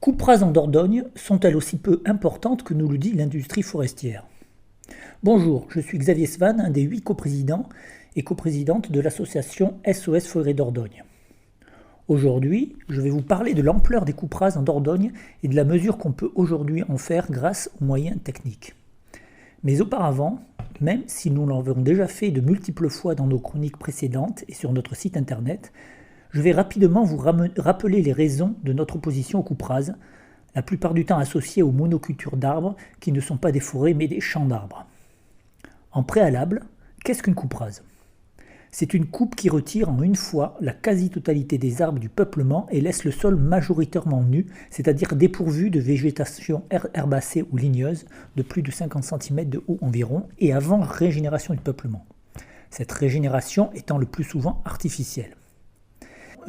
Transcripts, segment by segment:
coupes rases en Dordogne sont-elles aussi peu importantes que nous le dit l'industrie forestière? Bonjour, je suis Xavier Svan, un des 8 coprésidents et coprésidente de l'association SOS Forêt Dordogne. Aujourd'hui, je vais vous parler de l'ampleur des coupes rases en Dordogne et de la mesure qu'on peut aujourd'hui en faire grâce aux moyens techniques. Mais auparavant, même si nous l'avons déjà fait de multiples fois dans nos chroniques précédentes et sur notre site internet, je vais rapidement vous rappeler les raisons de notre opposition aux coupes rases, la plupart du temps associées aux monocultures d'arbres qui ne sont pas des forêts mais des champs d'arbres. En préalable, qu'est-ce qu'une coupe rase? C'est une coupe qui retire en une fois la quasi-totalité des arbres du peuplement et laisse le sol majoritairement nu, c'est-à-dire dépourvu de végétation herbacée ou ligneuse de plus de 50 cm de haut environ et avant régénération du peuplement. Cette régénération étant le plus souvent artificielle.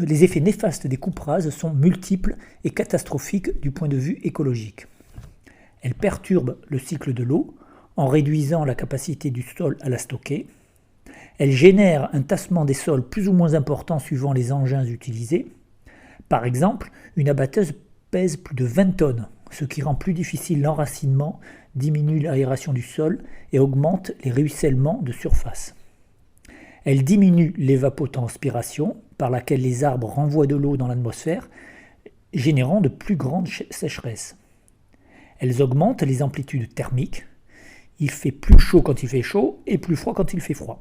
Les effets néfastes des coupes rases sont multiples et catastrophiques du point de vue écologique. Elles perturbent le cycle de l'eau en réduisant la capacité du sol à la stocker. Elles génèrent un tassement des sols plus ou moins important suivant les engins utilisés. Par exemple, une abatteuse pèse plus de 20 tonnes, ce qui rend plus difficile l'enracinement, diminue l'aération du sol et augmente les ruissellements de surface. Elle diminue l'évapotranspiration, par laquelle les arbres renvoient de l'eau dans l'atmosphère, générant de plus grandes sécheresses. Elles augmentent les amplitudes thermiques. Il fait plus chaud quand il fait chaud et plus froid quand il fait froid.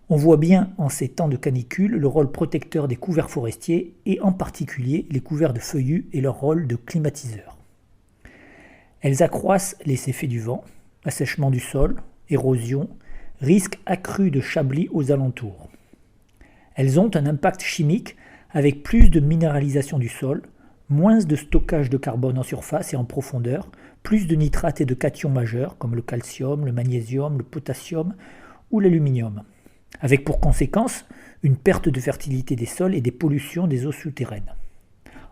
On voit bien en ces temps de canicule le rôle protecteur des couverts forestiers et en particulier les couverts de feuillus et leur rôle de climatiseur. Elles accroissent les effets du vent, assèchement du sol, érosion, risque accru de chablis aux alentours. Elles ont un impact chimique avec plus de minéralisation du sol, moins de stockage de carbone en surface et en profondeur, plus de nitrates et de cations majeurs comme le calcium, le magnésium, le potassium ou l'aluminium, avec pour conséquence une perte de fertilité des sols et des pollutions des eaux souterraines.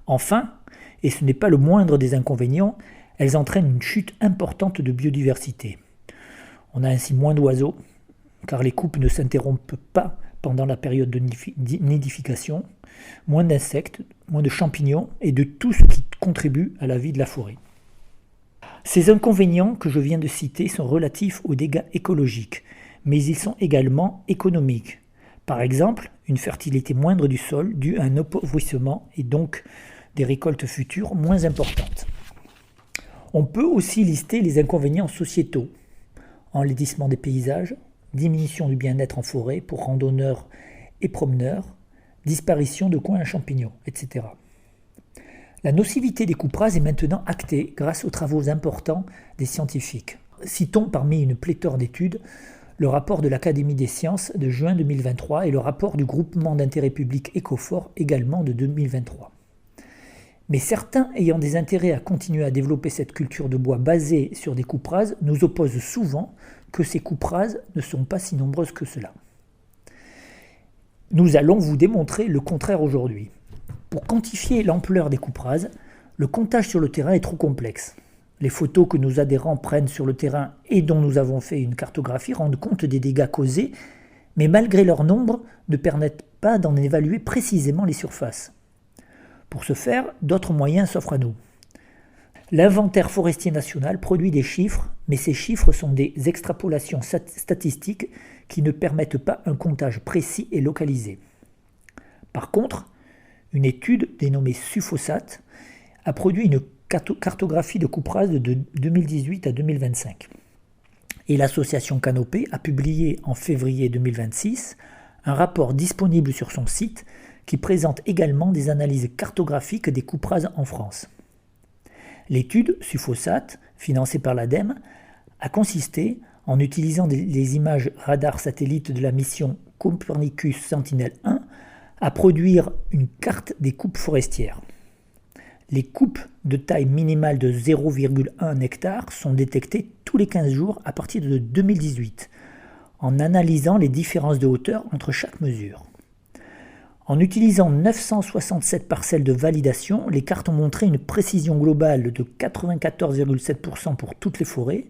Enfin, et ce n'est pas le moindre des inconvénients, elles entraînent une chute importante de biodiversité. On a ainsi moins d'oiseaux, car les coupes ne s'interrompent pas pendant la période de nidification, moins d'insectes, moins de champignons et de tout ce qui contribue à la vie de la forêt. Ces inconvénients que je viens de citer sont relatifs aux dégâts écologiques, mais ils sont également économiques. Par exemple, une fertilité moindre du sol due à un appauvrissement et donc des récoltes futures moins importantes. On peut aussi lister les inconvénients sociétaux, enlaidissement des paysages, diminution du bien-être en forêt pour randonneurs et promeneurs, disparition de coins à champignons, etc. La nocivité des coupes rases est maintenant actée grâce aux travaux importants des scientifiques. Citons parmi une pléthore d'études le rapport de l'Académie des sciences de juin 2023 et le rapport du groupement d'intérêt public Ecofort également de 2023. Mais certains ayant des intérêts à continuer à développer cette culture de bois basée sur des coupes rases nous opposent souvent que ces coupes rases ne sont pas si nombreuses que cela. Nous allons vous démontrer le contraire aujourd'hui. Pour quantifier l'ampleur des coupes rases, le comptage sur le terrain est trop complexe. Les photos que nos adhérents prennent sur le terrain et dont nous avons fait une cartographie rendent compte des dégâts causés, mais malgré leur nombre, ne permettent pas d'en évaluer précisément les surfaces. Pour ce faire, d'autres moyens s'offrent à nous. L'inventaire forestier national produit des chiffres, mais ces chiffres sont des extrapolations statistiques qui ne permettent pas un comptage précis et localisé. Par contre, une étude dénommée SUFOSAT a produit une cartographie de coupes rases de 2018 à 2025. Et l'association Canopée a publié en février 2026 un rapport disponible sur son site qui présente également des analyses cartographiques des coupes rases en France. L'étude SUFOSAT, financée par l'ADEME, a consisté, en utilisant les images radar satellites de la mission Copernicus Sentinel-1, à produire une carte des coupes forestières. Les coupes de taille minimale de 0,1 hectare sont détectées tous les 15 jours à partir de 2018, en analysant les différences de hauteur entre chaque mesure. En utilisant 967 parcelles de validation, les cartes ont montré une précision globale de 94,7% pour toutes les forêts,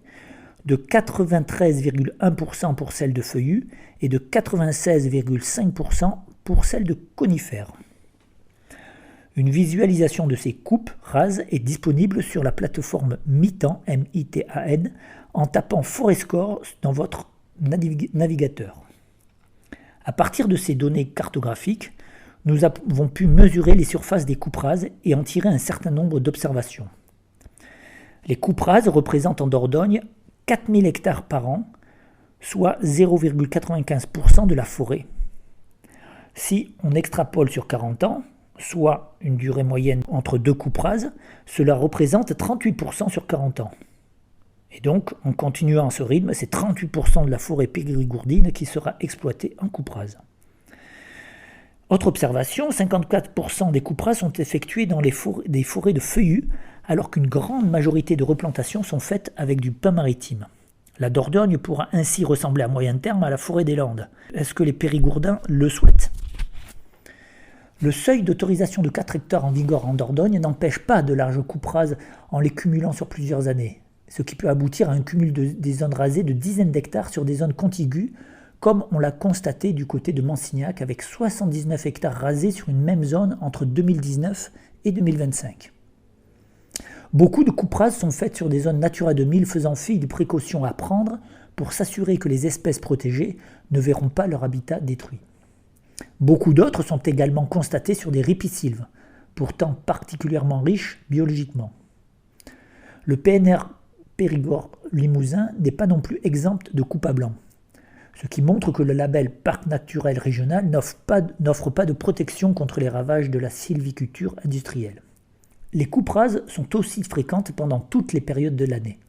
de 93,1% pour celles de feuillus et de 96,5% pour celles de conifères. Une visualisation de ces coupes rases est disponible sur la plateforme Mitan, M-I-T-A-N, en tapant ForestScore dans votre navigateur. À partir de ces données cartographiques, nous avons pu mesurer les surfaces des coupes rases et en tirer un certain nombre d'observations. Les coupes rases représentent en Dordogne 4000 hectares par an, soit 0,95% de la forêt. Si on extrapole sur 40 ans, soit une durée moyenne entre deux coupes rases, cela représente 38% sur 40 ans. Et donc, en continuant à ce rythme, c'est 38% de la forêt périgourdine qui sera exploitée en coupe rase. Autre observation, 54% des coupes rases sont effectuées dans des forêts de feuillus, alors qu'une grande majorité de replantations sont faites avec du pin maritime. La Dordogne pourra ainsi ressembler à moyen terme à la forêt des Landes. Est-ce que les périgourdins le souhaitent ? Le seuil d'autorisation de 4 hectares en vigueur en Dordogne n'empêche pas de larges coupes rases en les cumulant sur plusieurs années, ce qui peut aboutir à un cumul des zones rasées de dizaines d'hectares sur des zones contiguës, comme on l'a constaté du côté de Mansignac avec 79 hectares rasés sur une même zone entre 2019 et 2025. Beaucoup de coupes rases sont faites sur des zones Natura 2000 faisant fi des précautions à prendre pour s'assurer que les espèces protégées ne verront pas leur habitat détruit. Beaucoup d'autres sont également constatées sur des ripisylves, pourtant particulièrement riches biologiquement. Le PNR Périgord-Limousin n'est pas non plus exempt de coupes à blanc, ce qui montre que le label Parc naturel régional n'offre pas de protection contre les ravages de la sylviculture industrielle. Les coupes rases sont aussi fréquentes pendant toutes les périodes de l'année.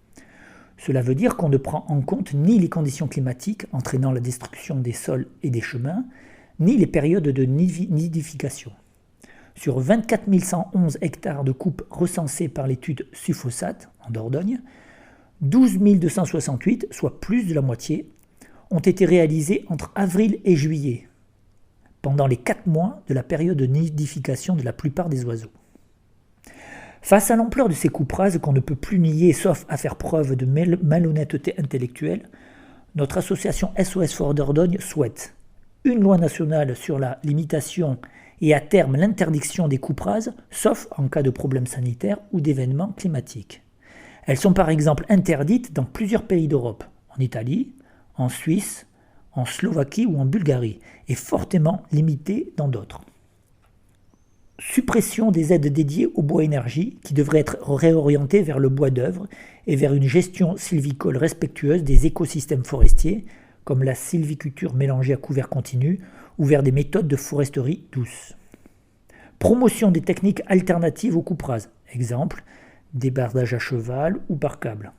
Cela veut dire qu'on ne prend en compte ni les conditions climatiques entraînant la destruction des sols et des chemins, ni les périodes de nidification. Sur 24 111 hectares de coupes recensés par l'étude Sufosat en Dordogne, 12 268, soit plus de la moitié, ont été réalisés entre avril et juillet, pendant les 4 mois de la période de nidification de la plupart des oiseaux. Face à l'ampleur de ces coupes rases qu'on ne peut plus nier sauf à faire preuve de malhonnêteté intellectuelle, notre association SOS Forêt Dordogne souhaite une loi nationale sur la limitation et à terme l'interdiction des coupes rases, sauf en cas de problèmes sanitaires ou d'événements climatiques. Elles sont par exemple interdites dans plusieurs pays d'Europe, en Italie, en Suisse, en Slovaquie ou en Bulgarie, et fortement limitées dans d'autres. Suppression des aides dédiées au bois énergie qui devraient être réorientées vers le bois d'œuvre et vers une gestion sylvicole respectueuse des écosystèmes forestiers, comme la sylviculture mélangée à couvert continu, ou vers des méthodes de foresterie douce. Promotion des techniques alternatives aux coupes rases, exemple, débardage à cheval ou par câble.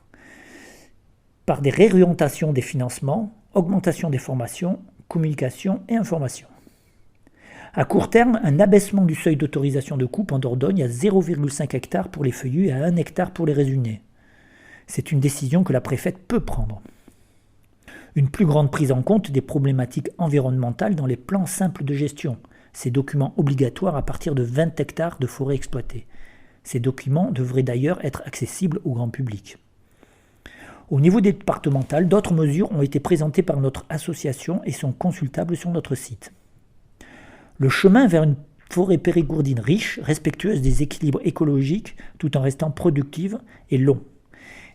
Par des réorientations des financements, augmentation des formations, communication et information. À court terme, un abaissement du seuil d'autorisation de coupe en Dordogne à 0,5 hectare pour les feuillus et à 1 hectare pour les résineux. C'est une décision que la préfète peut prendre. Une plus grande prise en compte des problématiques environnementales dans les plans simples de gestion, ces documents obligatoires à partir de 20 hectares de forêt exploitée. Ces documents devraient d'ailleurs être accessibles au grand public. Au niveau départemental, d'autres mesures ont été présentées par notre association et sont consultables sur notre site. Le chemin vers une forêt périgourdine riche, respectueuse des équilibres écologiques, tout en restant productive, est long.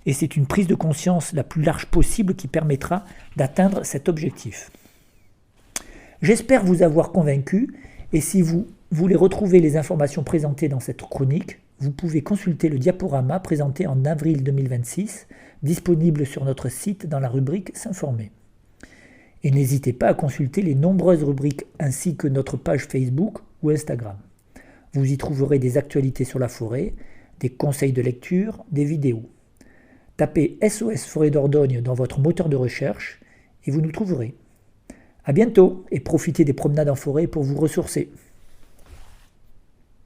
Et c'est une prise de conscience la plus large possible qui permettra d'atteindre cet objectif. J'espère vous avoir convaincu, et si vous voulez retrouver les informations présentées dans cette chronique, vous pouvez consulter le diaporama présenté en avril 2026, disponible sur notre site dans la rubrique « S'informer ». Et n'hésitez pas à consulter les nombreuses rubriques ainsi que notre page Facebook ou Instagram. Vous y trouverez des actualités sur la forêt, des conseils de lecture, des vidéos. Tapez SOS Forêt Dordogne dans votre moteur de recherche et vous nous trouverez. À bientôt et profitez des promenades en forêt pour vous ressourcer.